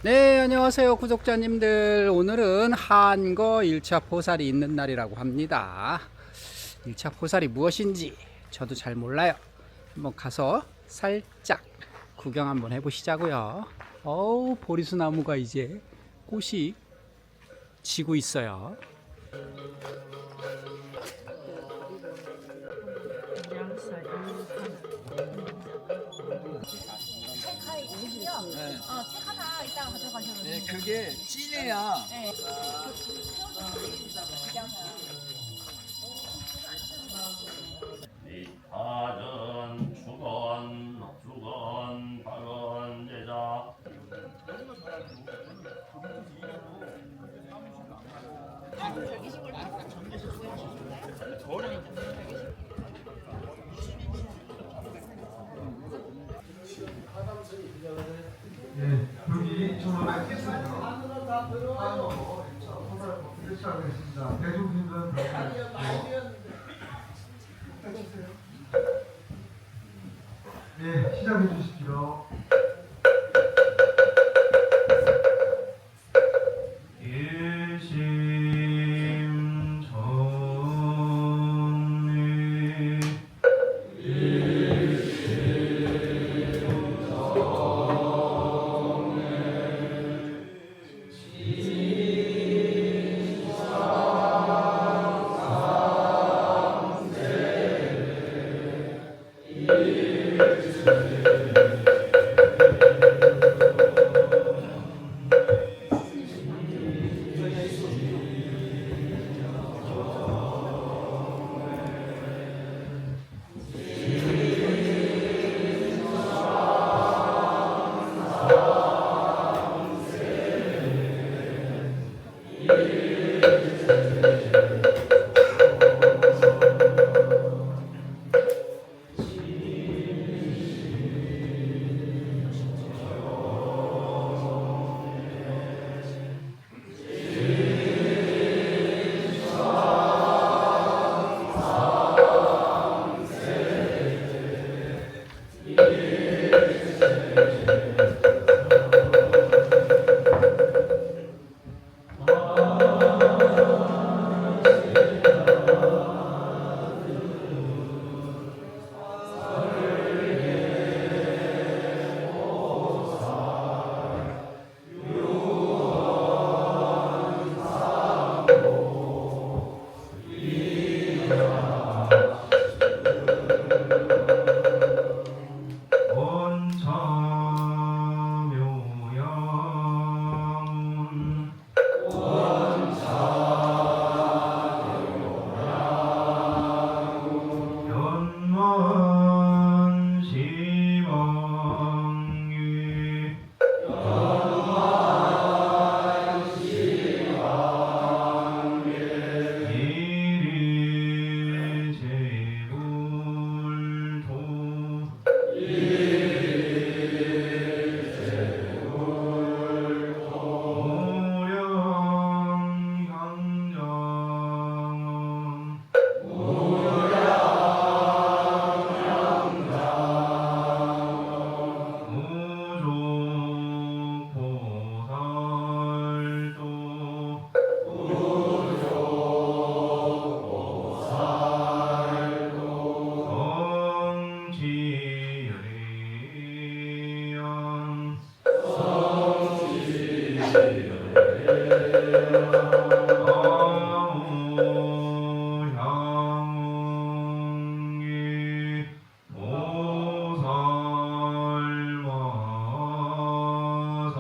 네, 안녕하세요, 구독자님들. 오늘은 한거 1차 포살이 있는 날이라고 합니다. 1차 포살이 무엇인지 저도 잘 몰라요. 한번 가서 살짝 구경 한번 해보시자고요. 어우, 보리수 나무가 이제 꽃이 지고 있어요. 책 하나 이따가 가져가셔도 네, 돼요. 그게 찐해야. 네. 이타전 주건 주건 발언 제자 예, 여기 저번에 캐스터 한거 시작하겠습니다. 대중신문 예, 시작해 주십시오. 일심 정리 원차묘양 연만시방위 이리제불도 오령강장 우족보살도 성지의양 아무향기 모살마살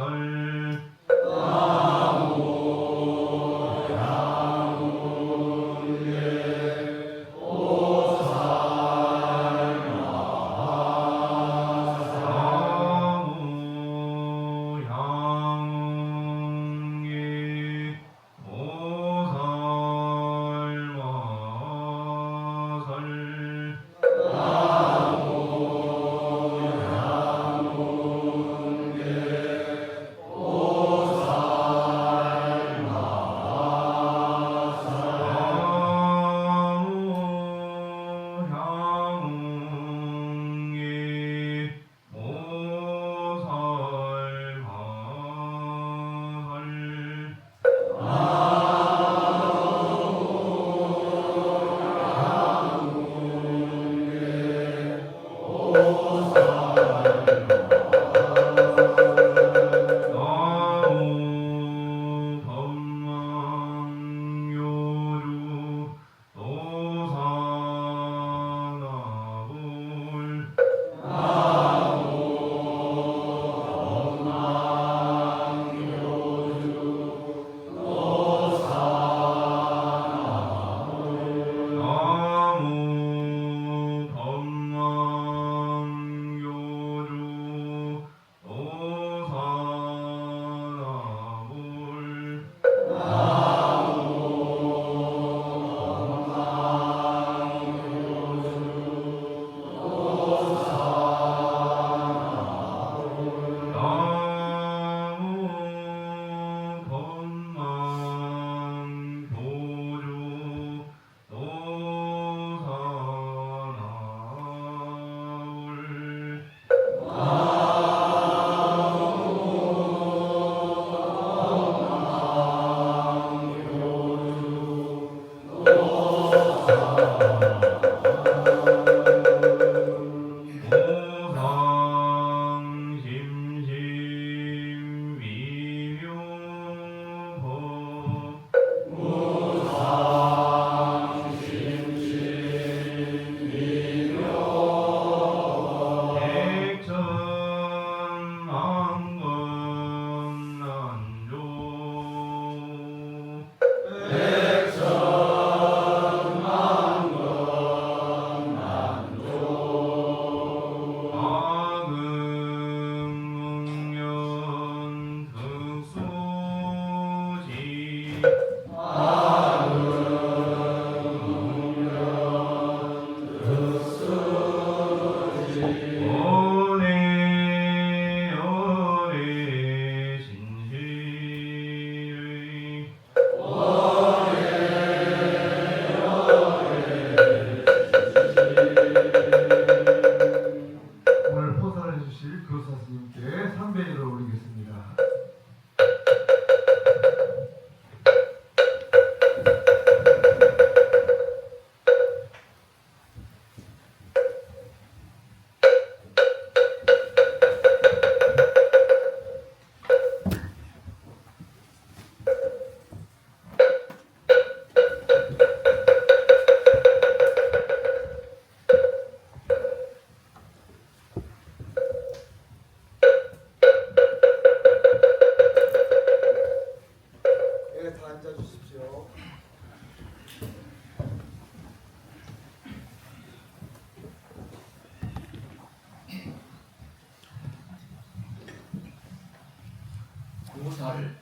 보살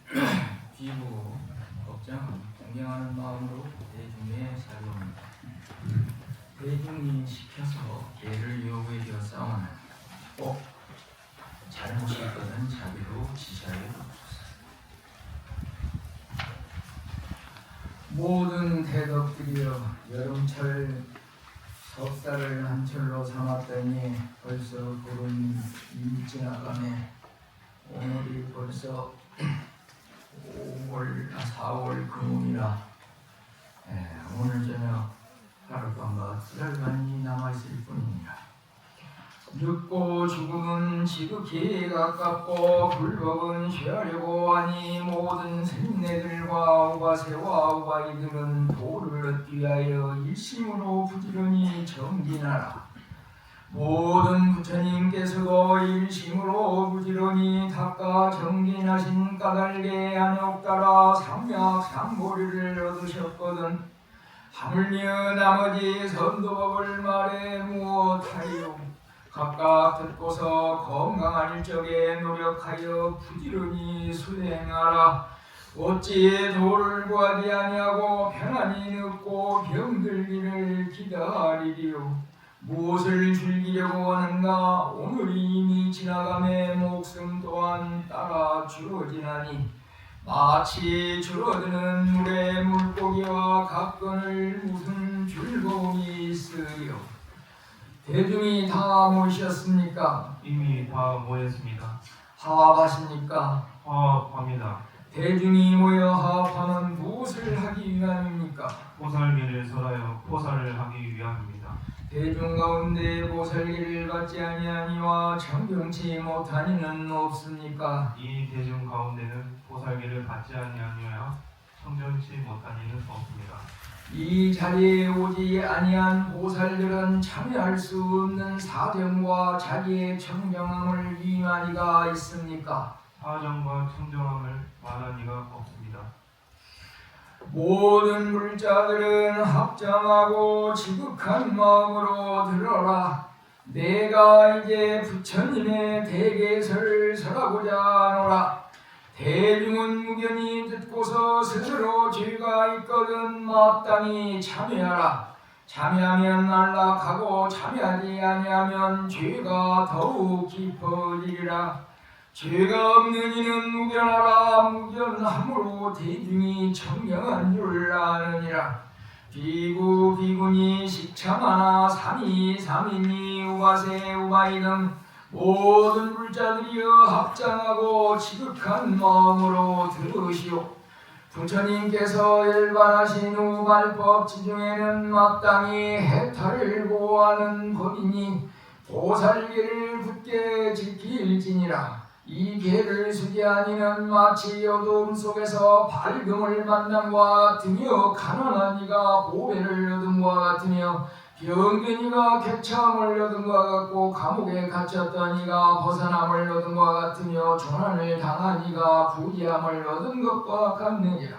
귀부 법장은 공경하는 마음으로 대중에 사용합니다. 대중이 시켜서 예를 요구해 주었사오나 꼭 잘못이 있거든 자비로 지시하여 주옵소서. 모든 대덕들이여 여름철 석살을 한철로 삼았더니 벌써 보름이 지나가네. 오늘이 벌써 4월 금음이라 오늘 저녁 하룻밤과 두달간이 남아있을 뿐이니라. 늙고 죽음은 지극히 가깝고 불법은 취하려고 하니 모든 생내들과 우바새와 우바이들은 도를 얻기 위하여 일심으로 부지런히 정진하라. 모든 부처님께서도 일심으로 부지런히 닦아 정진하신 까닭에 안욕 따라 삼약 삼보리를 얻으셨거든. 하물며 나머지 선도법을 말해 무엇하리요. 각각 듣고서 건강한 일적에 노력하여 부지런히 수행하라. 어찌 도를 구하지 아니하고 편안히 늙고 병들기를 기다리리요. 무엇을 즐기려고 하는가. 오늘이 이미 지나가매 목숨 또한 따라 줄어지나니 마치 줄어드는 물에 물고기와 같거늘 무슨 즐거움이 있으리요. 대중이 다 모이셨습니까? 이미 다 모였습니다. 화합하십니까? 화합합니다. 대중이 모여 화합하면 무엇을 하기 위함입니까? 보살기를 설하여 보살을 하기 위함입니다. 대중 가운데 보살기를 받지 아니하니와 정경치 못하니는 없습니까? 이 대중 가운데는 보살기를 받지 아니하여 청정치 못한 이는 없습니다. 이 자리에 오지 아니한 보살들은 참여할 수 없는 사정과 자기의 청정함을 위임한 이가 있습니까? 사정과 청정함을 말한 이가 없습니다. 모든 불자들은 합장하고 지극한 마음으로 들어라. 내가 이제 부처님의 대계설을 설하고자 하노라. 대중은 무견히 듣고서 스스로 죄가 있거든 마땅히 참여하라. 참여하면 안락하고 참여하지 아니하면 죄가 더욱 깊어지리라. 죄가 없는 이는 무견하라. 무견함으로 대중이 청명한 줄 아느니라. 비구 비구니 식참하나 삼이 삼이니 우바세 우바이 등 모든 불자들이여 합장하고 지극한 마음으로 들으시오. 부처님께서 일반하신 우발법 지중에는 마땅히 해탈을 보호하는 법이니 보살계를 굳게 지킬지니라. 이 계를 수기하니는 마치 어두움 속에서 밝음을 만남과 같으며 가난한 이가 보배를 얻음과 같으며 병든 이가 객참을 얻음과 같고 감옥에 갇혔던 이가 벗어남을 얻음과 같으며 조난을 당한 이가 부귀함을 얻은 것과 같느니라.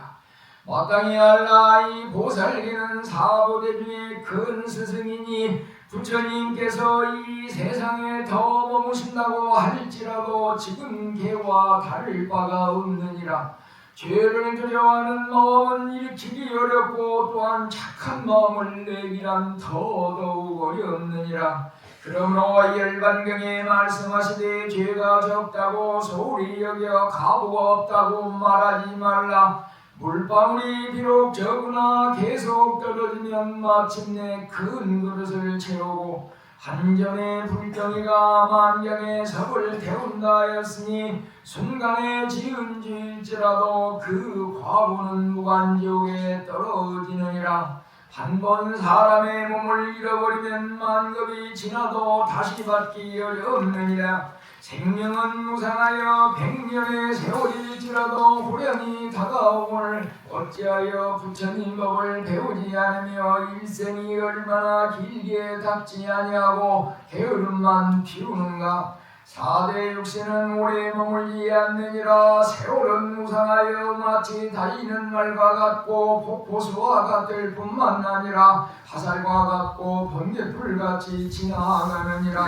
마땅히 알라. 이 보살계는 사보대 중에 큰 스승이니 부처님께서 이 세상에 더 머무신다고 할지라도 지금 개와 다를 바가 없느니라. 죄를 두려워하는 마음은 일으키기 어렵고 또한 착한 마음을 내기란 더더욱 어렵느니라. 그러므로 열반경에 말씀하시되 죄가 적다고 소홀히 여겨 가부가 없다고 말하지 말라. 물방울이 비록 적으나 계속 떨어지면 마침내 큰 그릇을 채우고 한점의 불덩이가 만경의 섭을 태운다 하였으니 순간에 지은 죄일지라도 그 과보는 무간지옥에 떨어지느니라. 한 번 사람의 몸을 잃어버리면 만급이 지나도 다시 받기 어렵느니라. 생명은 무상하여 100년의 세월일지라도 후련히 다가오늘 어찌하여 부처님 법을 배우지 않으며 일생이 얼마나 길게 닥지 아니하고 게으름만 피우는가. 4대 육신은 오래 머물지 않느니라. 세월은 무상하여 마치 달리는 말과 같고 폭포수와 같을 뿐만 아니라 화살과 같고 번갯불같이 지나가느니라.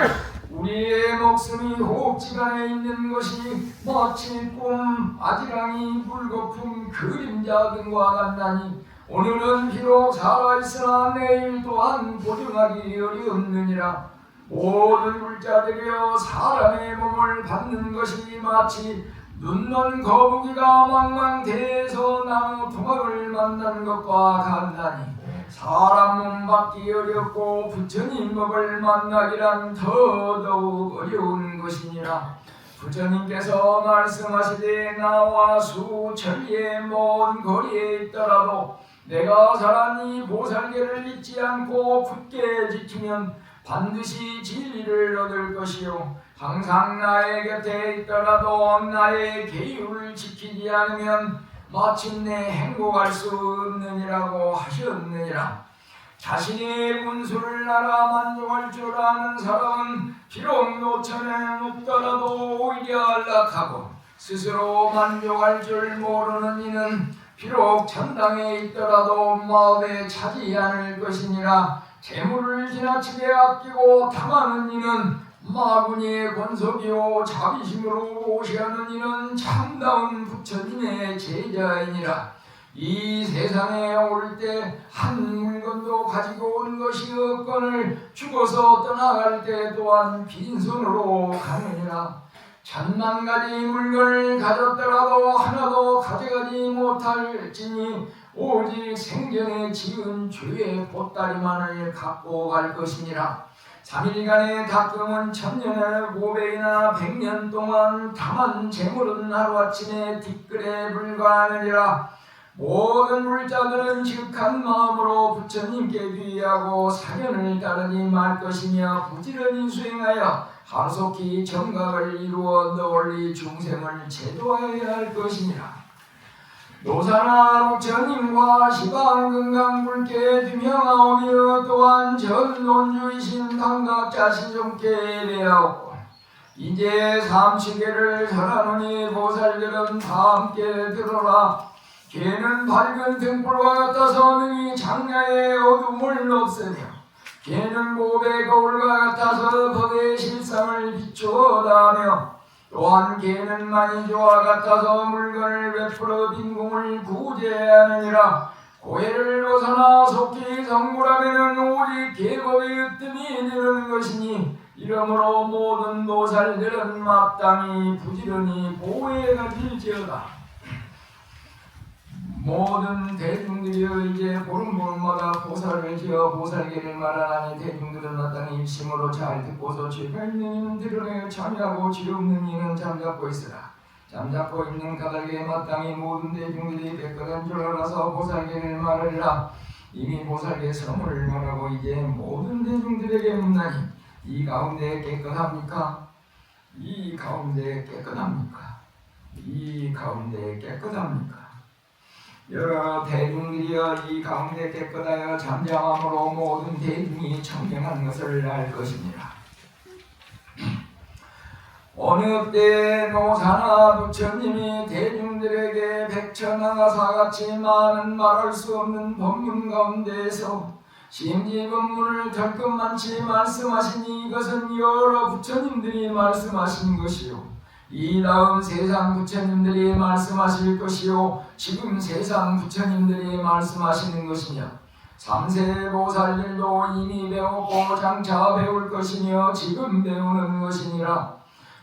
우리의 목숨이 호흡지간에 있는 것이 마치 꿈, 아지랑이, 물거품, 그림자 등과 같나니 오늘은 비록 살아있으나 내일 또한 보증하기 어려웠느니라. 모든 물자들이여 사람의 몸을 받는 것이 마치 눈먼 거북이가 망망대해서 나무 토막을 만난 것과 같나니 사람 몸 받기 어렵고 부처님 법을 만나기란 더더욱 어려운 것이니라. 부처님께서 말씀하시되 나와 수천리의 먼 거리에 있더라도 내가 살았니 보살계를 잊지 않고 굳게 지키면 반드시 진리를 얻을 것이요 항상 나의 곁에 있더라도 나의 계율을 지키지 않으면 마침내 행복할 수 없느니라고 하셨느니라. 자신의 문수를 알아 만족할 줄 아는 사람은 비록 노천에 높더라도 오히려 안락하고 스스로 만족할 줄 모르는 이는 비록 천당에 있더라도 마음에 차지 않을 것이니라. 재물을 지나치게 아끼고 탐하는 이는 마구니의 권속이요 자비심으로 오시하는 이는 참다운 부처님의 제자이니라. 이 세상에 올 때 한 물건도 가지고 온 것이 없거늘 죽어서 떠나갈 때 또한 빈손으로 가느니라. 천만 가지 물건을 가졌더라도 하나도 가져가지 못할지니 오직 생전에 지은 죄의 보따리만을 갖고 갈 것이니라. 3일간의 닦음은 1000년을 500이나 100년 동안 탐한 재물은 하루아침에 뒷글에 불과하느니라. 모든 물자들은 지극한 마음으로 부처님께 귀의하고 사견을 따르지 말 것이며 부지런히 수행하여 하루속히 정각을 이루어 널리 중생을 제도하여야 할 것이니라. 노사나 부처님과 시방금강불께 두명하오며 또한 전논주이신 감각자신종께 예배하고 이제 삼시계를 설하노니 보살들은 다 함께 들어라. 개는 밝은 등불과 같아서 능히 장야의 어둠을 없애며 개는 몹의 거울과 같아서 법의 실상을 비추어다하며 또한 개는 만이조와 같아서 물건을 베풀어 빈궁을 구제하느니라. 고해를 벗어나 속히 성불하면은 오직 계법의 으뜸이 되는 것이니 이러므로 모든 보살들은 마땅히 부지런히 보호해가 될지어다. 모든 대중들이여 이제 보름보름마다 보살을 지어 보살계를 말하나니 대중들은 마땅히 입심으로 잘 듣고서 죄가 있는 이는 드러내어 참여하고 죄 없는 이는 잠잡고 있으라. 잠잡고 있는 까닭에 마땅히 모든 대중들이 깨끗한 줄 알아서 보살계를 말하리라. 이미 보살계 성을 말하고 이제 모든 대중들에게 묻나니 이 가운데 깨끗합니까? 이 가운데 깨끗합니까? 이 가운데 깨끗합니까? 여러 대중들이여 이 가운데 깨끗하여 잠잠함으로 모든 대중이 청명한 것을 알 것이니라. 어느 때 노사나 부처님이 대중들에게 백천하가사같이 많은 말할 수 없는 법문 가운데에서 심지법문을 덜끝만치 말씀하시니 이것은 여러 부처님들이 말씀하신 것이요 이 다음 세상 부처님들이 말씀하실 것이요 지금 세상 부처님들이 말씀하시는 것이냐. 3세 보살들도 이미 배웠고 장차 배울 것이며 지금 배우는 것이니라.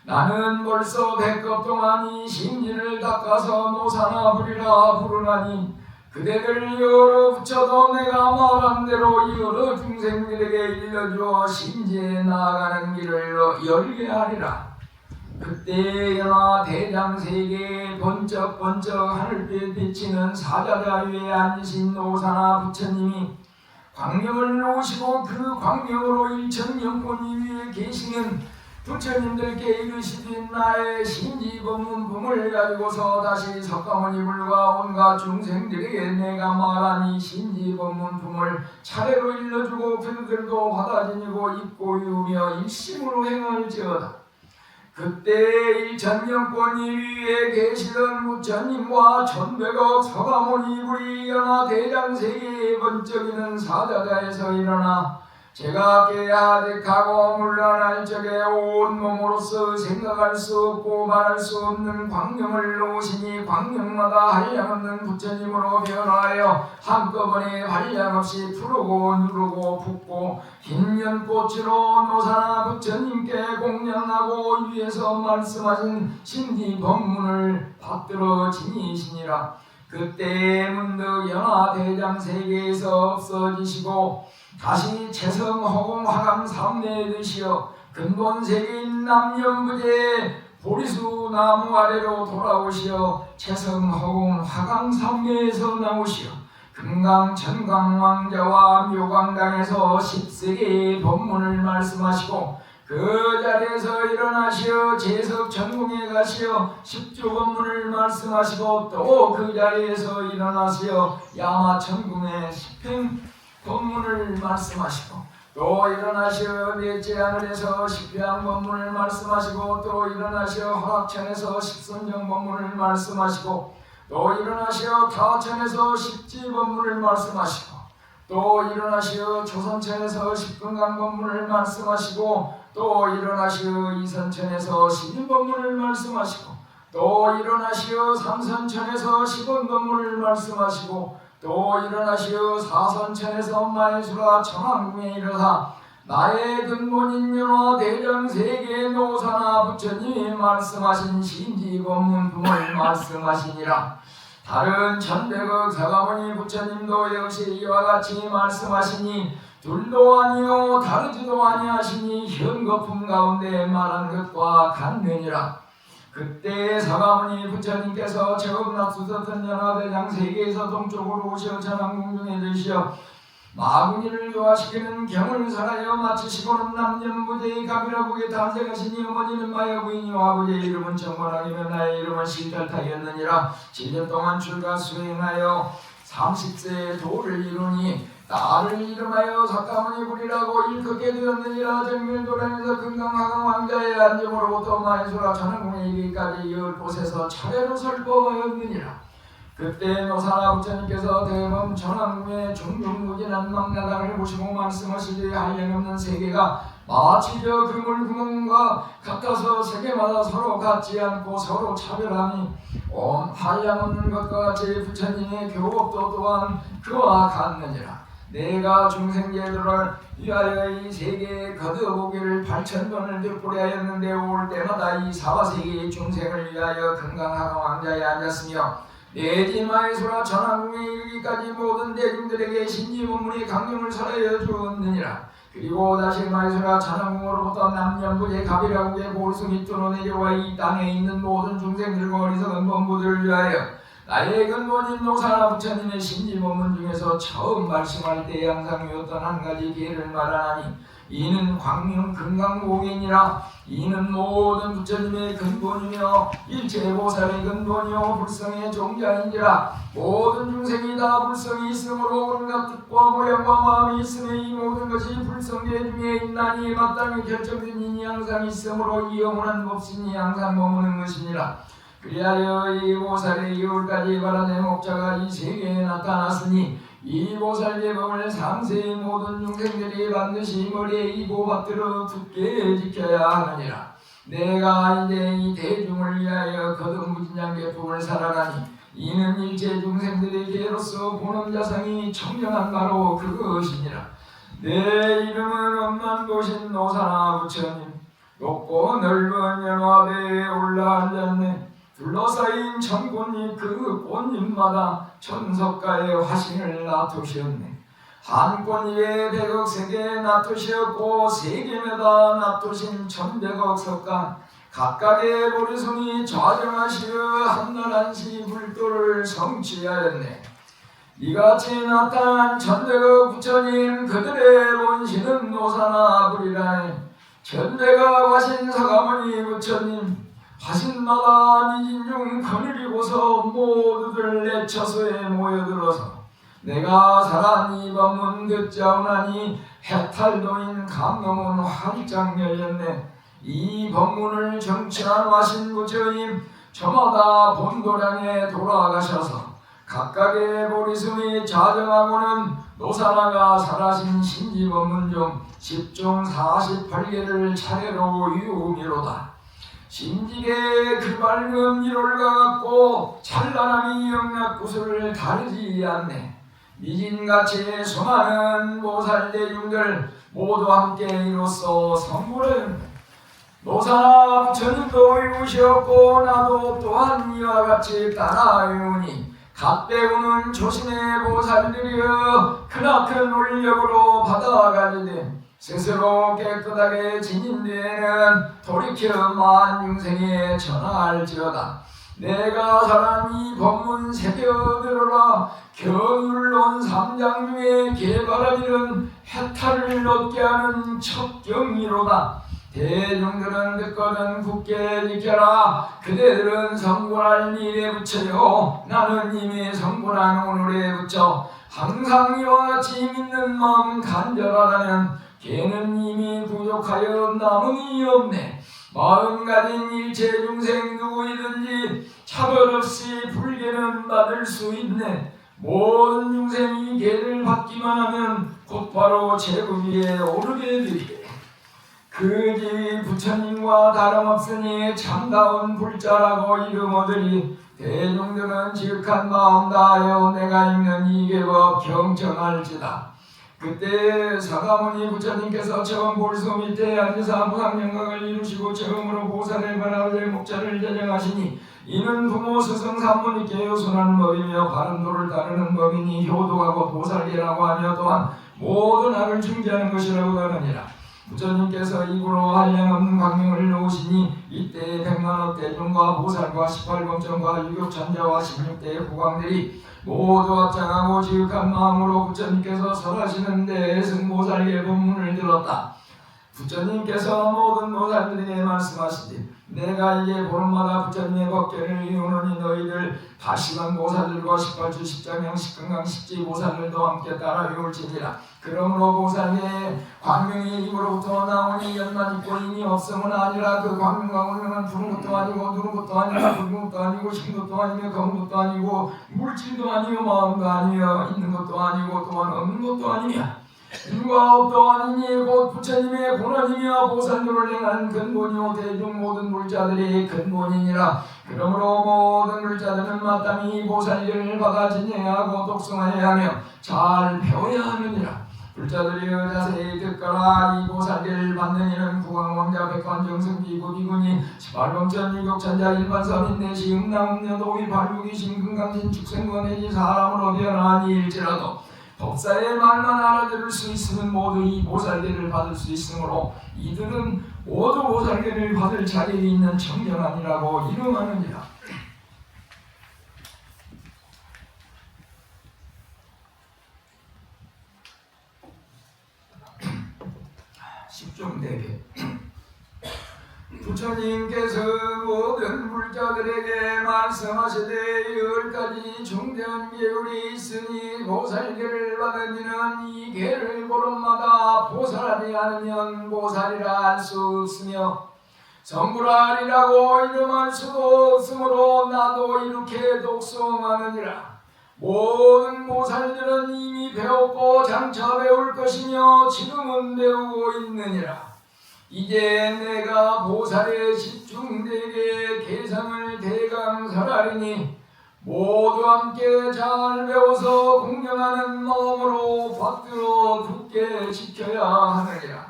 나는 벌써 100급 동안 이 심지를 닦아서 노사나 부리라 부르나니 그대들 여러 부처도 내가 말한 대로 여러 중생들에게 일러주어 심지에 나아가는 길을 열게 하리라. 그때 연하 대장세계에 번쩍번쩍 하늘빛 비치는 사자자 위에 앉으신 노사나 부처님이 광명을 놓으시고 그 광명으로 일천년권이 위에 계시는 부처님들께 이르시되 나의 심지법문품을 가지고서 다시 석가모니불과 온갖 중생들에게 내가 말한 이 심지법문품을 차례로 일러주고 그들도 받아지니고 입고 이으며 일심으로 행할지어다. 그때 일천년권이 위에 계시던 부처님과 1100억 서가모니 불이 연하 대장세계에 번쩍이는 사자자에서 일어나 제가 깨하득하고 물러날 적에 온몸으로서 생각할 수 없고 말할 수 없는 광명을 놓으시니 광명마다 한량없는 부처님으로 변화하여 한꺼번에 한량없이 푸르고 누르고 붓고 흰 연꽃으로 노사나 부처님께 공양하고 위에서 말씀하신 신디 법문을 받들어 지니시니라. 그때 문득 연화대장 세계에서 없어지시고 다시 채성 허공 화강 삼내에 드시어 근본 세계인 남연부제 보리수 나무 아래로 돌아오시어 채성 허공 화강 삼내에서 나오시어 금강 천강 왕자와 묘강당에서 10세계의 법문을 말씀하시고 그 자리에서 일어나시어 제석 전궁에 가시어 10조 법문을 말씀하시고 또 그 자리에서 일어나시어 야마 천궁에 10행 법문을 말씀하시고 또 일어나시어 넷째 하늘에서 10회왕 법문을 말씀하시고 또 일어나시어 화락천에서 10선정 법문을 말씀하시고 또 일어나시어 타천에서 10지 법문을 말씀하시고 또 일어나시어 조선천에서 10금강 법문을 말씀하시고 또 일어나시어 이선천에서 12법문을 말씀하시고 또 일어나시어 삼선천에서 10원 법문을 말씀하시고 또 일어나시어 사선천에서 마해수라 청왕궁에 이르사 나의 근본인 연화 대장 세계 노사나 부처님이 말씀하신 신지법문 품을 말씀하시니라. 다른 천백억 사가모니 부처님도 역시 이와 같이 말씀하시니 둘도 아니요 다르지도 아니하시니 현거품 가운데 말한 것과 같느니라. 그때 사가모니 부처님께서 처음 납수셨던 연화대장 세계에서 동쪽으로 오시어 천왕궁 중에 드시어 마구니를 교화시키는 경을 설하여 마치시고는 남년부제의 갑이라국에 탄생하시니 어머니는 마여 부인이와 아버지의 이름은 정원왕이며 나의 이름은 신달타였느니라. 7년 동안 출가 수행하여 30세에 도를 이루니 나를 이름하여 사가모니 부리라고 일컫게 되었느니라. 정밀도량에서 금강하강 왕자의 안정으로부터 마해수라 천왕궁에 이르기까지 10곳에서 차례로 설법하였느니라. 그때 노사나 부처님께서 대범 천왕궁의 중중무진한 망나당을 보시고 말씀하시되 한량없는 세계가 마치 저 그물 구멍과 같아서 세계마다 서로 같지 않고 서로 차별하니 한량없는 것과 같이 부처님의 교법도 또한 그와 같느니라. 내가 중생제도를 위하여 이 세계에 거두어보기를 8,000번을 되풀이하였는데 올 때마다 이 사바세계의 중생을 위하여 금강하강 왕자에 앉았으며 내지마에서라 천왕궁에 이르기까지 모든 대중들에게 신지문문의 강령을 설하여 주었느니라. 그리고 다시 마에서라 천왕궁으로부터 남년부의 갑이라국의 보르승이 뚫어내려와 이 땅에 있는 모든 중생들과 어리석은 범부들을 위하여 나의 근본인 노사나 부처님의 신지문문 중에서 처음 말씀할 때 항상 외웠던 한 가지 기회를 말하나니 이는 광명 금강공이니라. 이는 모든 부처님의 근본이며 일체보살의 근본이요 불성의 종자인지라. 모든 중생이 다 불성이 있으므로 온갖 뜻과 모양과 마음이 있으며 이 모든 것이 불성계 중에 있나니 마땅히 결정된 인이 항상 있으므로 이 영원한 법신이 항상 머무는 것이니라. 그리하여 이 보살의 이울까지 바라는 목자가 이 세계에 나타났으니 이 보살계법을 상세히 모든 중생들이 반드시 머리에 이고 받들어 굳게 지켜야 하느니라. 내가 이제 이 대중을 위하여 거듭 무진장계품을 살아가니 이는 일체 중생들의 계로서 보는 자상이 청정한 바로 그것이니라. 내 이름은 엄만보신 노사나 부처님 높고 넓은 연화대에 올라앉았네. 둘러싸인 천꽃잎 그 꽃잎마다 천석가의 화신을 놔두셨네. 한 꽃잎에 100억 세계 놔두셨고 3개마다 놔두신 1100억 석가 각각의 보리송이 좌정하시어 한나란시 불도를 성취하였네. 이같이 나타난 1100억 부처님 그들의 본신은 노사나 부리라니. 1100억 화신 사가모니 부처님 화신마다 미진중 거느리고서 모두들 내 처소에 모여들어서 내가 살한 이 법문 듣자오나니 해탈도인 강nom은 활짝 열렸네. 이 법문을 정치한 화신 부처님 저마다 본도량에 돌아가셔서 각각의 보리숨이 자정하고는 노사나가 설하신 신지법문 중 10중 48개를 차례로 이루미로다. 신지계 그 밝은 일월과 같고 찬란함이 영락구슬을 다르지 않네. 미진같이 수많은 보살대중들 모두 함께 이로써 성불을 노사나 부처님도 이루셨고 나도 또한 이와 같이 따라 이루니 갓 배우는 조심의 보살들이여 크나큰 올력으로 받아가지되 스스로 깨끗하게 지닌 데에는 돌이켜 만중생에 전할지어다. 내가 설한 이 법문 새겨들어라. 경율론 3장 중에 개바라밀은 해탈을 얻게 하는 첫 경이로다. 대중들은 듣거든 굳게 지켜라. 그대들은 성불할 미래 부처요 나는 이미 성불한 오늘에 부처. 항상 이와 같이 믿는 마음 간절하다면 걔는 이미 부족하여 남음이 없네. 마음 가진 일체 중생 누구이든지 차별 없이 불개는 받을 수 있네. 모든 중생이 개를 받기만 하면 곧바로 제국 위에 오르게 되리래. 그지 부처님과 다름없으니 참다운 불자라고 이름 얻으리. 대중들은 지극한 마음 다하여 내가 읽는 이 계법 경청할지다. 그때 사가모니 부처님께서 처음 보리소 밑에 앉으사 무상영광을 이루시고 처음으로 보살을 바라볼 목자를 제정하시니 이는 부모 스승 산모님께 요순하는 법이며 바른 도를 따르는 법이니 효도하고 보살계라고 하며 또한 모든 악을 중지하는 것이라고 하느니라. 부처님께서 입으로 한량없는 광명을 놓으시니 이때 100만억 대중과 보살과 18범정과 유교천자와 16대의 후광들이 모두 합장하고 지극한 마음으로 부처님께서 설하시는데 승보살계 법문을 들었다. 부처님께서 모든 보살들에게 말씀하시되 내가 이제 보름마다 부처님의 법계를 이루노니 너희들 다시만 보살들과 18주 10장경 10금강 10지 보살들도 함께 따라 이룰지니라. 그러므로 보살의 광명이 입으로부터 나오니 연만 있고 인이 없음은 아니라 그 광명과 운명은 푸른 것도 아니고 누른 것도 아니고 붉은 것도 아니고 흰 것도 아니며 검은 것도 아니고 물질도 아니요 마음도 아니요 있는 것도 아니고 또한 없는 것도 아니며 인과 업도 아니니 곧 부처님의 본원이며 보살도를 행한 근본이요 대중 모든 물자들이 근본이니라. 그러므로 모든 물자들은 마땅히 보살계를 받아 진행하고 독성하여야 하며 잘 배워야 하느니라. 불자들이 자세히 듣거라. 이 보살계를 받는 이는 구강왕자 백관정승 비구비군이 18범천 유격천자 일반서민 내시 음남음녀도위 발육이신 금강신 축생권내지 사람으로 변하니 일지라도 법사의 말만 알아들을 수 있으면 모두 이 보살계를 받을 수 있으므로 이들은 모두 보살계를 받을 자리에 있는 청정한이라고 이름하느니라. 10종 대개 부처님께서 모든 불자들에게 말씀하시되 10가지 중대한 계율이 있으니 보살계를 받은 이는 이 계를 보름마다 보살하지 않으면 보살이라 할 수 없으며 성불하리라고 이름할 수도 없으므로 나도 이렇게 독송하느니라. 모든 보살들은 이미 배웠고 장차 배울 것이며 지금은 배우고 있느니라. 이제 내가 보살의 10중대계의 계상을 대강설하리니 모두 함께 잘 배워서 공경하는 마음으로 받들어 굳게 지켜야 하느니라.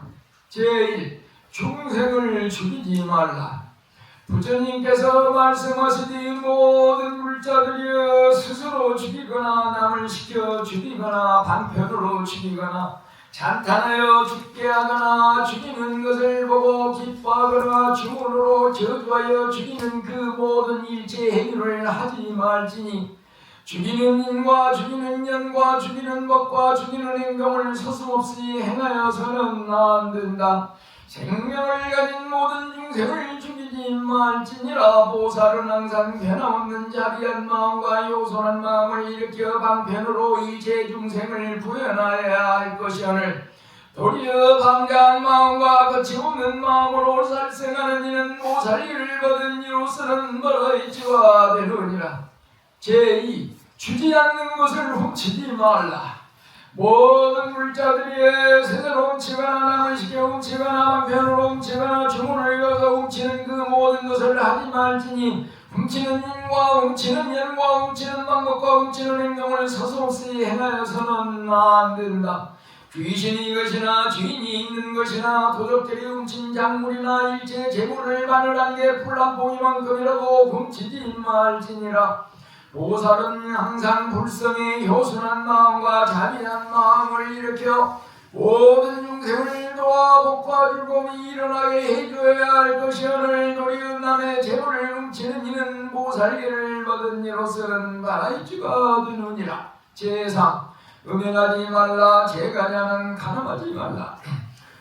제1. 중생을 죽이지 말라. 부처님께서 말씀하시되 모든 물자들이여 스스로 죽이거나 남을 시켜 죽이거나 반편으로 죽이거나 찬탄하여 죽게 하거나 죽이는 것을 보고 기뻐하거나 주문으로 저주하여 죽이는 그 모든 일체 행위를 하지 말지니 죽이는 인과 죽이는 년과 죽이는 법과 죽이는 행동을 서슴없이 행하여서는 안 된다. 생명을 가진 모든 중생을 죽이지 말지니라. 보살은 항상 변함없는 자비한 마음과 요선한 마음을 일으켜 방편으로 일체 중생을 구현하여야 할 것이오늘 도리어 방자한 마음과 거침없는 마음으로 살생하는 이는 보살이를 거둔 이로서는 멀어지와 되느니라. 제2. 주지 않는 것을 훔치지 말라. 모든 물자들이 스스로 훔치거나 남을 시켜 훔치거나 방편으로 훔치거나 주문을 이어서 훔치는 그 모든 것을 하지 말지니 훔치는 인과 훔치는 년과 훔치는 방법과 훔치는 행동을 서슴없이 행하여서는 안 된다. 귀신이 것이나 죄인이 있는 것이나 도적들이 훔친 작물이나 일체 재물을 바늘한 게 풀 한 봉이만큼이라도 훔치지 말지니라. 보살은 항상 불성의 효순한 마음과 자비한 마음을 일으켜 모든 중생을 도와 복과 즐거움이 일어나게 해줘야 할 것이오늘 도리어 남의 재물을 훔치는 이는 보살계를 받은 이로서는 바라이치가 되느니라. 제3 음행하지 말라. 제가냐는 가늠하지 말라.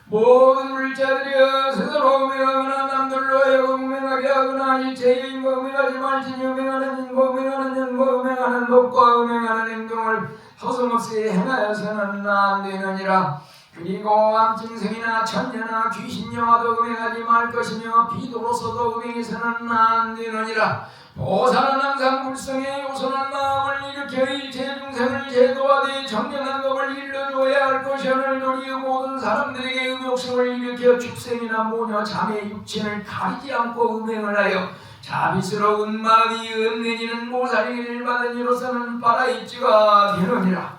모든 물자들이여 스스로 음행하거나 남들로 하여금 음행하게 하거나 일체의 인과 음행하지 말지니 음행하는 인과 음행하는 년과 음행하는 법과 음행하는 행동을 서슴없이 행하여서는 안 되느니라. 그리고 암증생이나 천녀나 귀신녀와도 음행하지 말 것이며 비도로서도 음행해서는 안 되느니라. 보살은 항상 불성의 요선한 마음을 일으켜 일체 중생을 제도하되 정정한 법을 일러줘야 할 것이오늘 도리어 모든 사람들에게 음욕심을 일으켜 축생이나 모녀 자매 육친을 가리지 않고 음행을 하여 자비스러운 마음이 은내지는 보살이를 받은 이로서는 바라이치가 되느니라.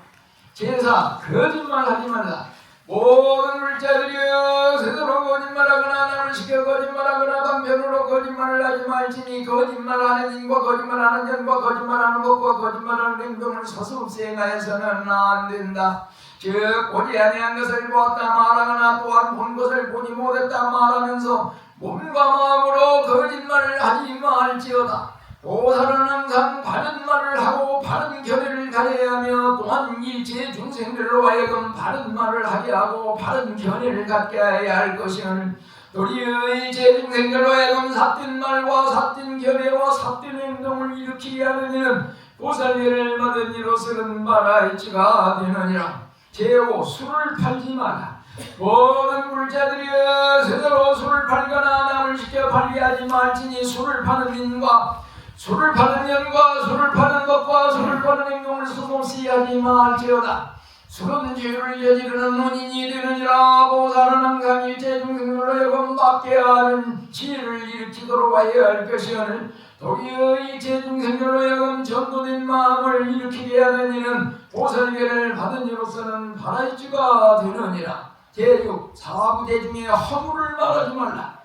제4 거짓말하지 말라. 모든 물자들이여 스스로 거짓말하거나 남을 시켜 거짓말하거나 방편으로 거짓말을 하지 말지니 거짓말하는 인과 거짓말하는 년과 거짓말하는 법과 거짓말하는 행동을 서슴없이 행하여서는 안 된다. 즉 보지 아니한 것을 보았다 말하거나 또한 본 것을 보지 못했다 말하면서 몸과 마음으로 거짓말을 하지 말지어다. 보살은 항상 바른 말을 하고 바른 견해를 가져야 하며 또한 일체 중생들로 하여금 바른 말을 하게 하고 바른 견해를 갖게 해야 할 것이오늘 도리어 일체 중생들로 하여금 삿된 말과 삿된 견해와 삿된 행동을 일으키게 하는 이는 보살계를 받은 이로서는 바라이치가 되느니라. 제5 술을 팔지 마라. 모든 물자들이여 스스로 술을 팔거나 남을 시켜 팔게 하지 말지니 술을 파는 인과 술을 파는 년과 술을 파는 것과 술을 파는 행동을 서슴없이 하지 말지어다. 술은 죄를 저지르는 원인이 되느니라. 보살은 항상 일체 중생들로 하여금 받게 하는 지혜를 일으키도록 하여야 할 것이오늘 도리어 일체 중생들로 하여금 전도된 마음을 일으키게 하는 이는 보살계를 받은 이로서는 바라이치가 되느니라. 제6 사부대 중에 허물을 말하지 말라.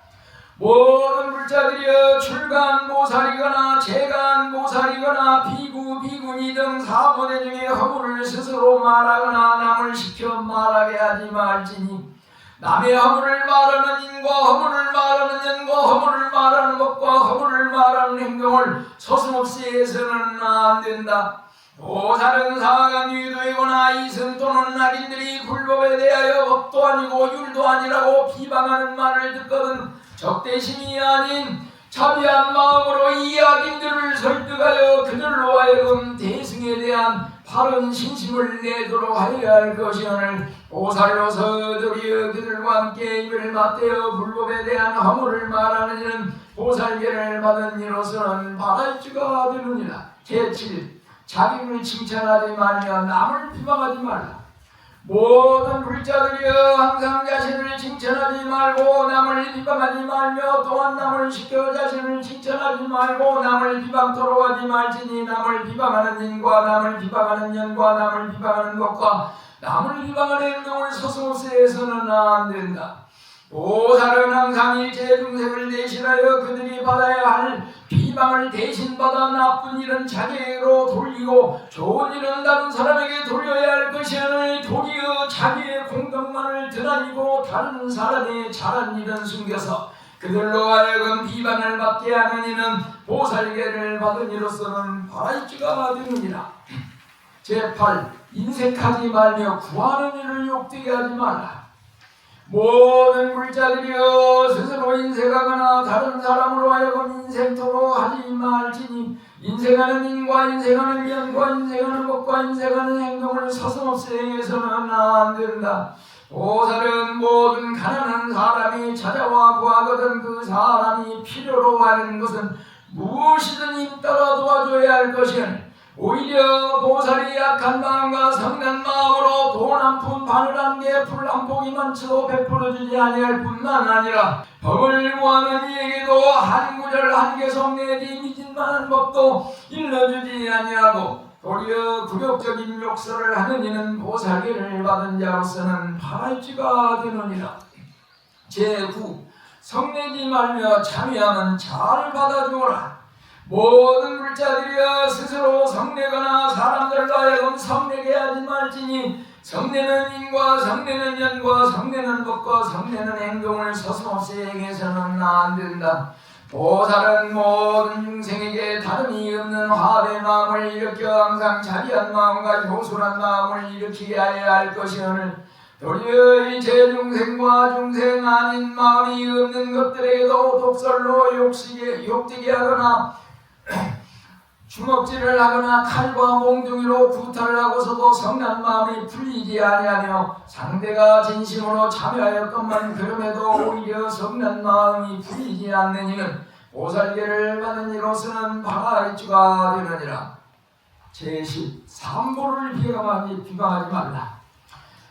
모든 물자들이여 출간 보살이거나 재간 보살이거나 비구 비구니 등 사부대 중에 허물을 스스로 말하거나 남을 시켜 말하게 하지 말지니 남의 허물을 말하는 인과 허물을 말하는 년과 허물을 말하는 법과 허물을 말하는 행동을 서슴없이 해서는 안 된다. 보살은 사간 유도이거나 이승 또는 낙인들이 불법에 대하여 법도 아니고 율도 아니라고 비방하는 말을 듣거든 적대심이 아닌 자비한 마음으로 이 악인들을 설득하여 그들로 하여금 대승에 대한 바른 신심을 내도록 하여야 할 것이오늘 보살로서 도리어 그들과 함께 입을 맞대어 불법에 대한 허물을 말하는 이는 보살계를 받은 이로서는 바라이치가 되느니라. 제7 자기를 칭찬하지 말며 남을 비방하지 말라. 모든 불자들이여 항상 자신을 칭찬하지 말고 남을 비방하지 말며 또한 남을 시켜 자신을 칭찬하지 말고 남을 비방토록 하지 말지니 남을 비방하는 인과 남을 비방하는 년과 남을 비방하는 것과 남을 비방하는 행동을 서슴없이 해서는 안 된다. 보살은 항상 일체 중생을 대신하여 그들이 받아야 할 비방을 대신 받아 나쁜 일은 자기로 돌리고 좋은 일은 다른 사람에게 돌려야 할 것이오늘 도리어 자기의 공덕만을 드러내고 다른 사람의 잘한 일은 숨겨서 그들로 하여금 비방을 받게 하는 이는 보살계를 받은 이로서는 바라이치가 되느니라. 제8 인색하지 말며 구하는 일을 욕되게 하지 말라. 모든 물자들이여 스스로 인색하거나 다른 사람으로 하여금 인색토록 하지 말지니 인색하는 인과 인색하는 년과 인색하는 것과 인색하는 행동을 서슴없이 행해서는 안 된다. 보살은 모든 가난한 사람이 찾아와 구하거든 그 사람이 필요로 하는 것은 무엇이든 임 따라 도와줘야 할 것이니 오히려 보살이 약한 마음과 성난 마음으로 돈 한 푼 바늘 한 개 풀 한 포기 많지도 베풀어주지 아니할 뿐만 아니라 법을 구하는 이에게도 한 구절 한 개성 내지 미진만한 법도 일러주지 아니하고 도리어 굴욕적인 욕설을 하는 이는 보살계를 받은 자로서는 발할지가 되느니라. 제9. 성내지 말며 참여하면 잘 받아주어라. 모든 불자들이여 스스로 성내거나 사람들로 하여금 성내게 하지 말지니 성내는 인과 성내는 연과 성내는 법과 성내는 행동을 서슴없이 행해서는 안 된다. 보살은 모든 중생에게 다름이 없는 화합의 마음을 일으켜 항상 자비한 마음과 효술한 마음을 일으키게 하여야 할 것이오늘 도리어 이 제중생과 중생 아닌 마음이 없는 것들에게도 독설로 욕되게 하거나 주먹질을 하거나 칼과 몽둥이로 구타를 하고서도 성난 마음이 풀리지 아니하며 상대가 진심으로 참여하였건만 그럼에도 오히려 성난 마음이 풀리지 않는 이는 보살계를 받은 이로서는 바라이주가 되느니라. 제10. 삼보를 비방하지 말라.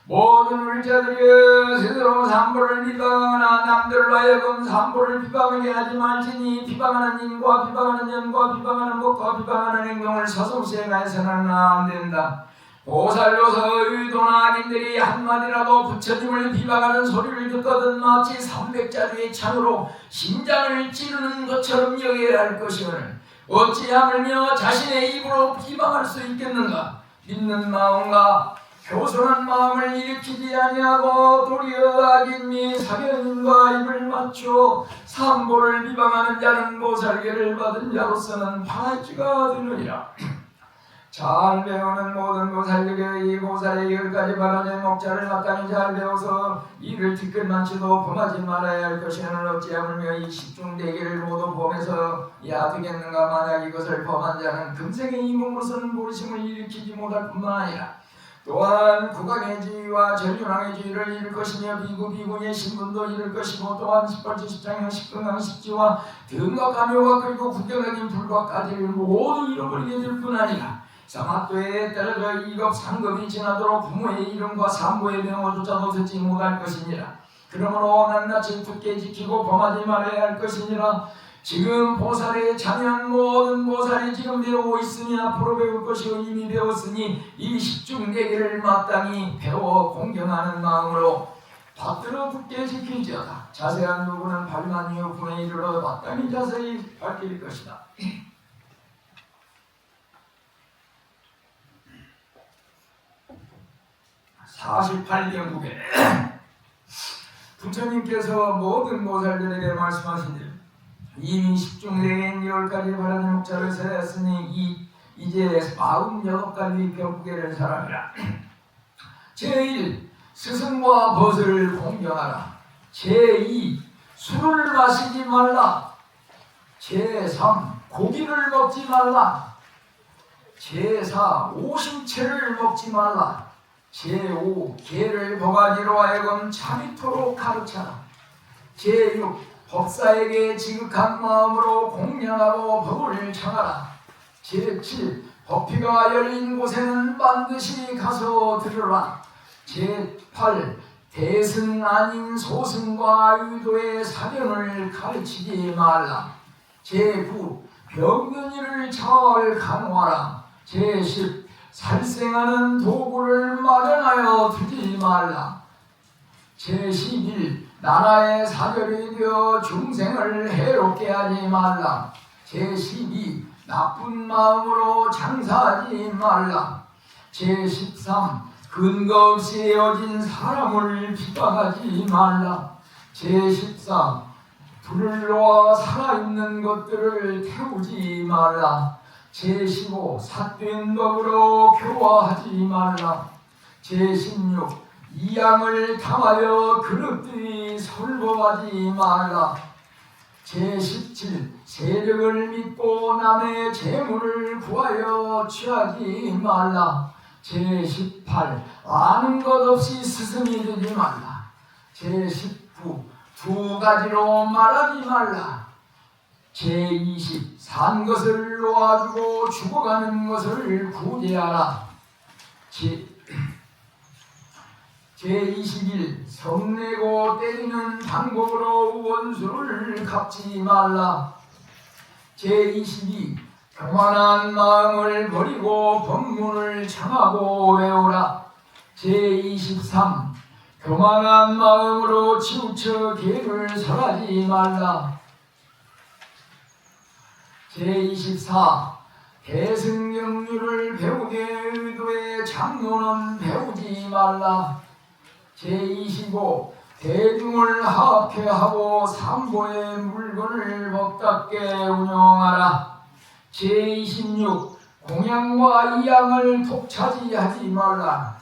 모든 울자들이여 스스로 삼보를 비방하거나 남들로 하여금 삼보를 비방하게 하지 말지니 비방하는 인과 비방하는 연과 비방하는 법과 비방하는 행동을 서슴없이 행해서는 안 된다. 보살로서 의도나 악인들이 한마디라도 부처님을 비방하는 소리를 듣거든 마치 300자루의 창으로 심장을 찌르는 것처럼 여겨야 할 것이오늘 어찌 하물며 자신의 입으로 비방할 수 있겠는가. 믿는 마음과 교선한 마음을 일으키지 아니하고 도리어 악인 및 사견인과 입을 맞추어 삼보를 비방하는 자는 보살계를 받은 자로서는 파지가 되느니라. 잘 배우는 모든 보살에게 이 보살의 10가지 바라는 목자를 마땅히 잘 배워서 이를 뒤끝만치도 범하지 말아야 할 것이오늘 어찌하물며 이 십중대계를 모두 범해서 야되겠는가. 만약 이것을 범한 자는 금생의 이 몸으로서는 모르심을 일으키지 못할 뿐만 아니라 또한 국왕의 지위와 전륜왕의 지위를 이룰 것이며 비구비군의 신분도 이룰 것이고 또한 10벌지 10장형 10금강 10지와 등과 가묘와 그리고 국경적인 불과까지를 모두 잃어버리게 될 뿐 아니라 사마토에 떨어져 2급 3급이 지나도록 부모의 이름과 산모의 명호조차도 듣지 못할 것이니라. 그러므로 낱낱이 굳게 지키고 범하지 말아야 할 것이니라. 지금 보살에 참여한 모든 보살이 지금 배우고 있으니 앞으로 배울 것이요 이미 배웠으니 이 십중대계를 마땅히 배워 공경하는 마음으로 받들어 굳게 지키지어다. 자세한 부분은 발만 이후 분에 이르러 마땅히 자세히 밝힐 것이다. 48경국에 부처님께서 모든 보살들에게 말씀하신 일 이미 10중대계인 10가지 바라는 목자를 세웠으니 이제 48가지 경국에를 사람이라. 제1. 스승과 벗을 공경하라. 제2. 술을 마시지 말라. 제3. 고기를 먹지 말라. 제4. 오심채를 먹지 말라. 제5. 개를 버가지로 하여금 참이토록 가르쳐라. 제6. 법사에게 지극한 마음으로 공양하고 법을 청하라. 제7. 법회가 열린 곳에는 반드시 가서 들으라. 제8. 대승 아닌 소승과 의도의 사견을 가르치지 말라. 제9. 병든 이를 잘 간호하라. 제10. 살생하는 도구를 마련하여 두지 말라. 제11. 나라의 사절이 되어 중생을 해롭게 하지 말라. 제12. 나쁜 마음으로 장사하지 말라. 제13. 근거 없이 헤어진 사람을 비방하지 말라. 제14. 불을 놓아 살아있는 것들을 태우지 말라. 제15. 삿된 법으로 교화하지 말라. 제16. 이양을 당하여 그릇들이 설법하지 말라. 제17. 세력을 믿고 남의 재물을 구하여 취하지 말라. 제18. 아는 것 없이 스승이 되지 말라. 제19. 두 가지로 말하지 말라. 제20 산 것을 놓아주고 죽어가는 것을 구제하라. 제21 성내고 때리는 방법으로 원수를 갚지 말라. 제22 교만한 마음을 버리고 법문을 청하고 외우라. 제23 교만한 마음으로 치우쳐 계를 설하지 말라. 제24 대승경률을 배우게 의도해 장로는 배우지 말라. 제25 대중을 합해 하고 삼보의 물건을 법답게 운영하라. 제26 공양과 이양을 독차지하지 말라.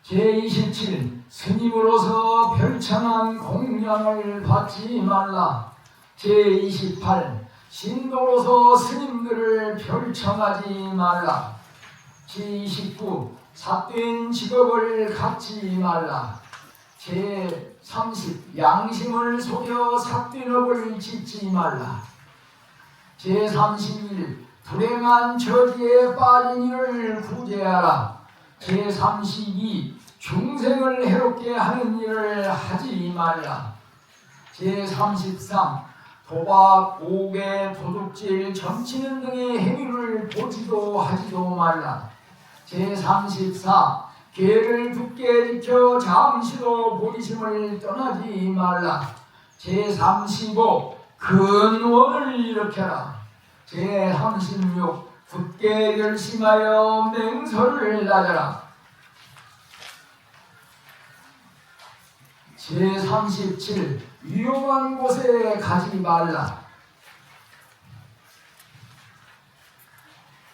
제27 스님으로서 별창한 공양을 받지 말라. 제28 신도로서 스님들을 별청하지 말라. 제29 삿된 직업을 갖지 말라. 제30 양심을 속여 삿된 업을 짓지 말라. 제31 불행한 처지에 빠진 이를 구제하라. 제32 중생을 해롭게 하는 일을 하지 말라. 제33 도박, 오개, 도둑질, 점치는 등의 행위를 보지도 하지도 말라. 제34 계를 굳게 지켜 잠시도 보리심을 떠나지 말라. 제35 근원을 일으켜라. 제36 굳게 결심하여 맹설을 다져라. 제37 위험한 곳에 가지 말라.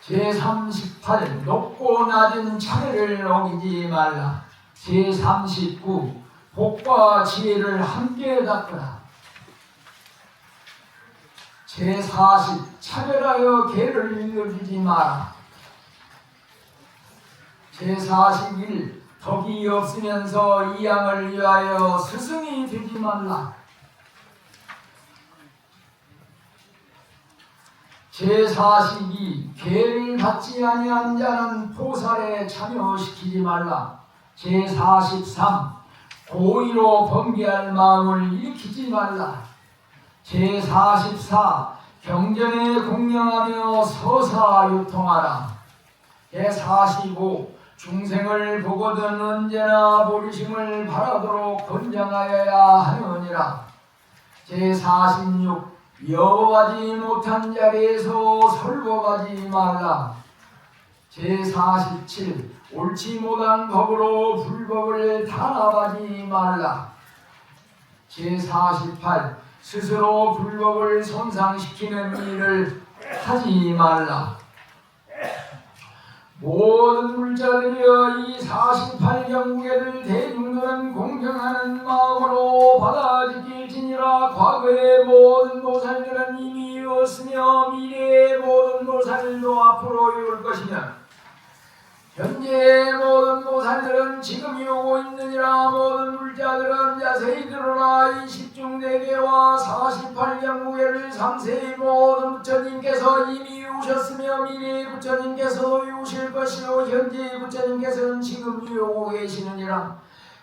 제38 높고 낮은 차례를 어기지 말라. 제39 복과 지혜를 함께 닦으라. 제40 차별하여 계를 일러주지 마라. 제41 덕이 없으면서 이양을 위하여 스승이 되지 말라. 제42 계를 받지 아니한 자는 포살에 참여시키지 말라. 제43 고의로 범죄할 마음을 일으키지 말라. 제44 경전에 공양하며 서사 유통하라. 제45 중생을 보거든 언제나 보리심을 바라도록 권장하여야 하느니라. 제46 여호하지 못한 자리에서 설법하지 말라. 제47 옳지 못한 법으로 불법을 탄압하지 말라. 제48 스스로 불법을 손상시키는 일을 하지 말라. 모든 물자들이여 이 48경계를 대중들은 공경하는 마음으로 받아들일지니라. 과거의 모든 보살들은 이미 이루었으며 미래의 모든 보살도 앞으로 이룰 것이며 현재의 모든 보살들은 지금 이루고 있느니라. 모든 물자들은 자세히 들으라. 이 10중대계와 48경계를 상세히 모든 부처님께서 이미 이루셨으며 미래의 부처님께서도 이루실 것이요 현재의 부처님께서는 지금 이루고 계시느니라.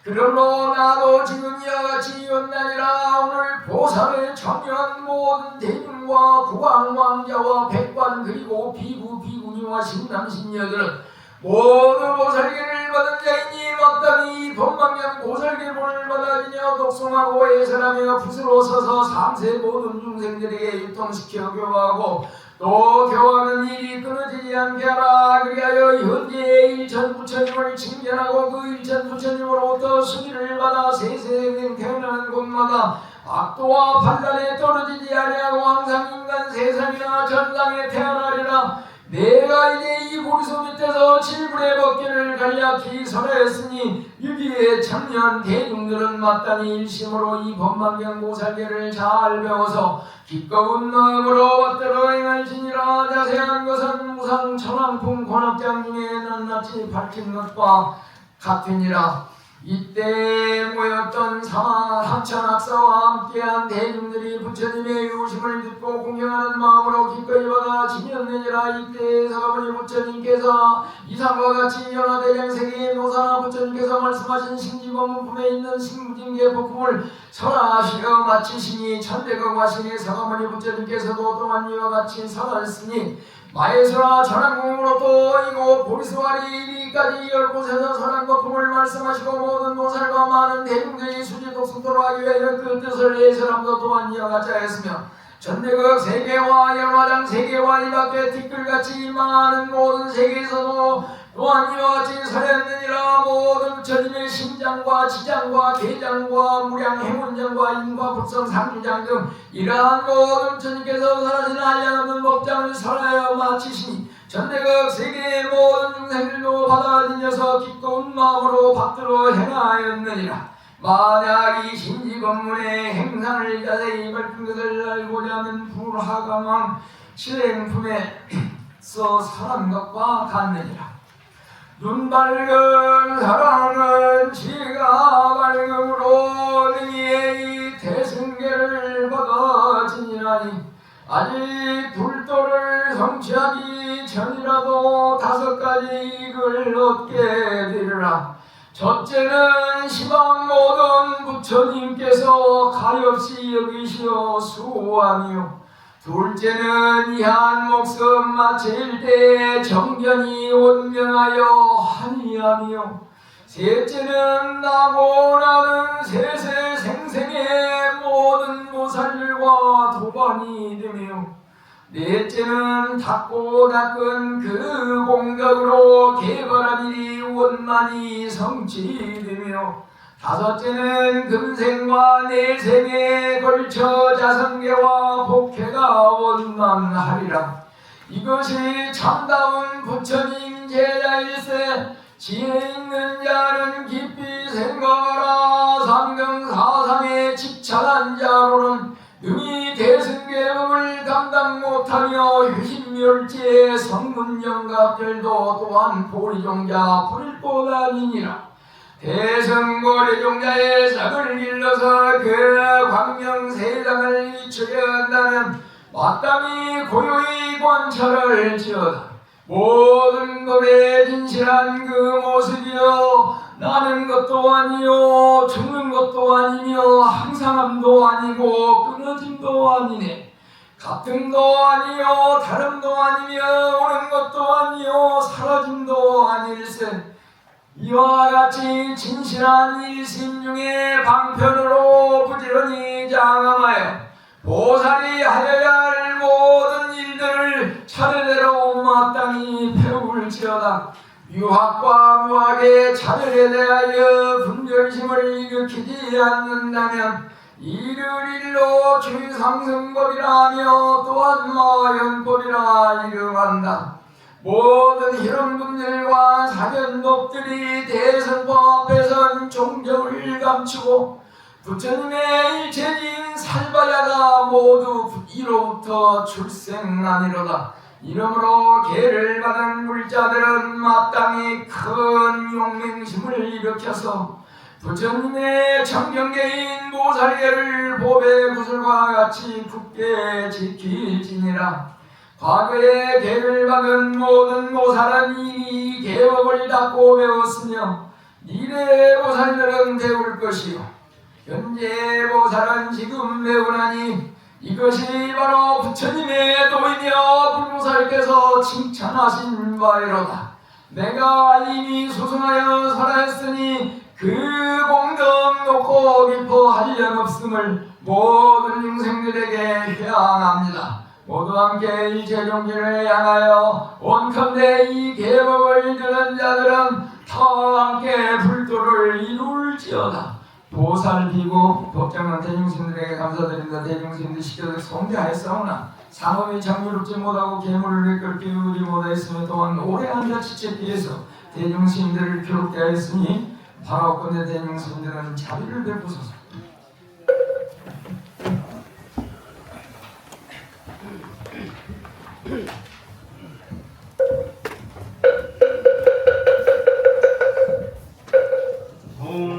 그러므로 나도 지금 이와 같이 이었나니라. 오늘 보살에 참여한 모든 대중과 국왕 왕자와 백관 그리고 비구 비구니와 신남 신녀들은 모두 보살계를 받은 자이니 마땅히 법망경 보살계를 받아지며 독송하고 예설하며 붓으로 서서 삼세 모든 중생들에게 유통시켜 교화하고 또 교화하는 일이 끊어지지 않게 하라. 그리하여 현재의 일천 부처님을 칭찬하고 그 일천 부처님으로부터 수기를 받아 세세에 태어나는 곳마다 악도와 판단에 떨어지지 아니하고 항상 인간 세상이나 전상에 태어나리라. 내가 이제 이 보리소 밑에서 칠불의 법계를 간략히 설하였으니 여기에 참여한 대중들은 마땅히 일심으로 이 법망경 보살계를 잘 배워서 기꺼운 마음으로 받들어 행할지니라. 자세한 것은 무상 천왕풍 권합장 중에 낱낱이 밝힌 것과 같으니라. 이때 모였던 삼천학사와 함께한 대중들이 부처님의 유심을 듣고 공경하는 마음으로 기꺼이 받아 지녔느니라. 이때 서가모니 부처님께서 이상과 같이 연화대장세계의 노사나 부처님께서 말씀하신 신지법문품에 있는 신무징계 법품을 설하시어 마치시니 천대국 와시니 서가모니 부처님께서도 또한 이와 같이 설하였으니 마에서라 전환궁으로 또 이곳 보리스와리 이리까지 10곳에서 선한법품을 말씀하시고 모든 노살과 많은 대중들이 수지 독승토로 하기 위하여 그 뜻을 예설함도 또한 이와 같이 하였으며 전대국 세계와 연화장 세계와 이 밖에 티끌같이 많은 모든 세계에서도 또한 이와 같이 설했느니라. 모든 부처님의 심장과 지장과 계장과 무량 행운장과 인과 불성 상주장 등 이러한 모든 부처님께서 설하신 한량없는 법장을 설하여 마치시니 전대국 세계의 모든 중생들도 받아들여서 기꺼운 마음으로 받들어 행하였느니라. 만약 이 신지법문의 행상을 자세히 밝힌 것을 알고자 하면 불하강왕 실행품에서 설한 것과 같느니라. 눈 밝은 사랑은 지가 밝음으로 능히 대승계를 받아지니라니 아직 불도를 성취하기 전이라도 5가지 이익을 얻게 되리라. 첫째는 시방 모든 부처님께서 가엾이 여기시어 수호하며 둘째는 이한 목숨 마칠 때 정견이 온명하여 한이하며 셋째는 나고 나는 세세 생생의 모든 보살들과 도반이 되며 넷째는 닦고 닦은 그 공덕으로 개발한 일이 원만히 성취되며 다섯째는 금생과 내생에 걸쳐 자성계와 복회가 원만하리라. 이것이 참다운 부처님 제자일세. 지혜 있는 자는 깊이 생각하라. 상경사상에 집착한 자로는 능히 대승계법을 감당 못하며 휴신멸지의 성문영갑들도 또한 보리종자 불일보다니니라. 대승보리종자의 싹을 길러서 그 광명세상을 이추려 한다면 마땅히 고요히 관찰을 지어다. 모든 법에 진실한 그 모습이여 나는 것도 아니요 죽는 것도 아니며 항상함도 아니고 끊어짐도 아니네. 같음도 아니요 다름도 아니며 오는 것도 아니요 사라짐도 아닐세. 이와 같이 진실한 일심 중에 방편으로 부지런히 장엄하여 보살이 하여야 할 모든 일들을 차례대로 마땅히 배울지어다. 유학과 무학의 차별에 대하여 분별심을 일으키지 않는다면 이를 일로 주상승법이라 며 또한 마연법이라 이름한다. 모든 이런 분들과 사견법들이 대승법 앞에선 종적을 감추고 부처님의 일체인 살바야가 모두 이로부터 출생하니로다. 이러므로 계를 받은 물자들은 마땅히 큰 용맹심을 일으켜서 부처님의 청경계인 보살계를 보배 구슬과 같이 굳게 지킬지니라. 과거에 계를 받은 모든 보살은 이미 계법을 닦고 배웠으며 미래의 보살들은 배울 것이요 현재 보살은 지금 배우나니 이것이 바로 부처님의 도이며 불보살께서 칭찬하신 바이로다. 내가 이미 수승하여 살아있으니 그 공덕 높고 깊어 한량없음을 모든 중생들에게 향합니다. 모두 함께 일체 종기를 향하여 원컨대 이 계법을 들은 자들은 다 함께 불도를 이룰지어다. 보살피고 법정한 대중신들에게 감사드립니다. 대중신들 시켜서 성대하였사오나 상업이 정유롭지 못하고 계물을 끌 기울이 못하였으며 또한 오래 앉아 지체피해서 대중신들을 괴롭게 하였으니 바라옵건대 대중신들은 자비를 베푸소서. ум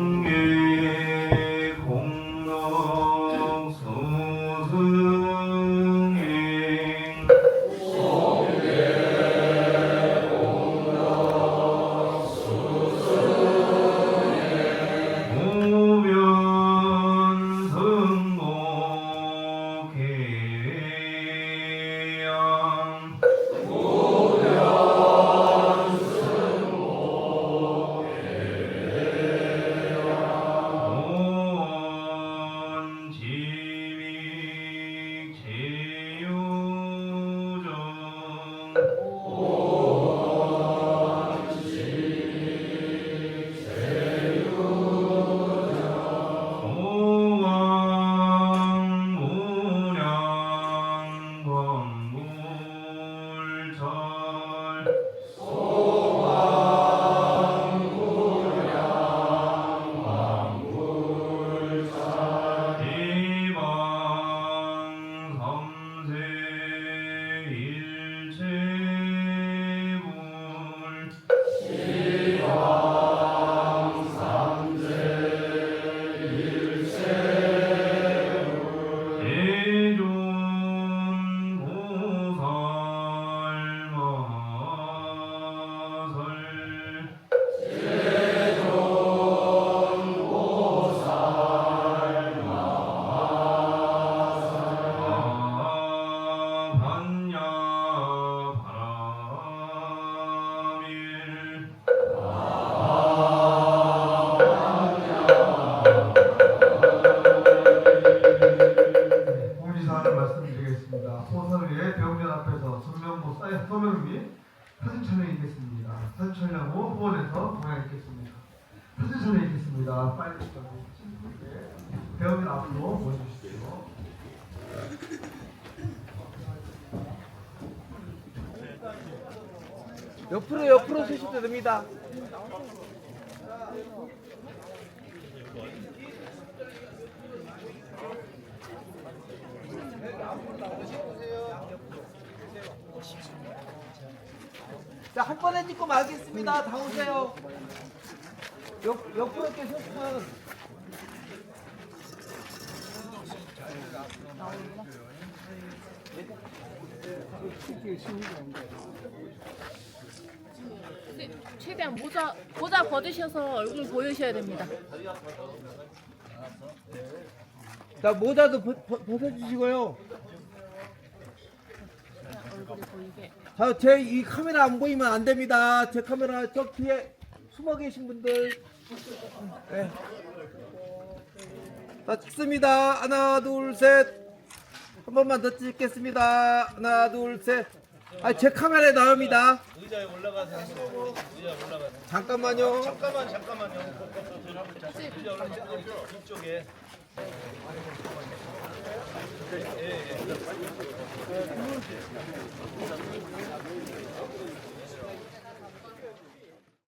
사진 촬영이 있겠습니다. 사진 촬영하고 후원해서 동양 있겠습니다. 사진 촬영이 있겠습니다. 빨리 배우들 앞으로 모여주십시오. 옆으로 서시면 됩니다. 자, 한 번에 찍고 말겠습니다. 다 오세요. 옆으로 계셨으면 최대한 모자 벗으셔서 얼굴 보여셔야 됩니다. 자, 모자도 벗어주시고요. 얼굴이 보이게. 자, 제 이 카메라 안 보이면 안 됩니다. 제 카메라 저 뒤에 숨어 계신 분들. 네. 자, 찍습니다. 하나, 둘, 셋. 한 번만 더 찍겠습니다. 하나, 둘, 셋. 아, 제 카메라에 나옵니다. 의자에 올라가세요. 의자에 올라가세요. 잠깐만요. 잠깐만요. 의자 올라가세요. 이쪽에. 예.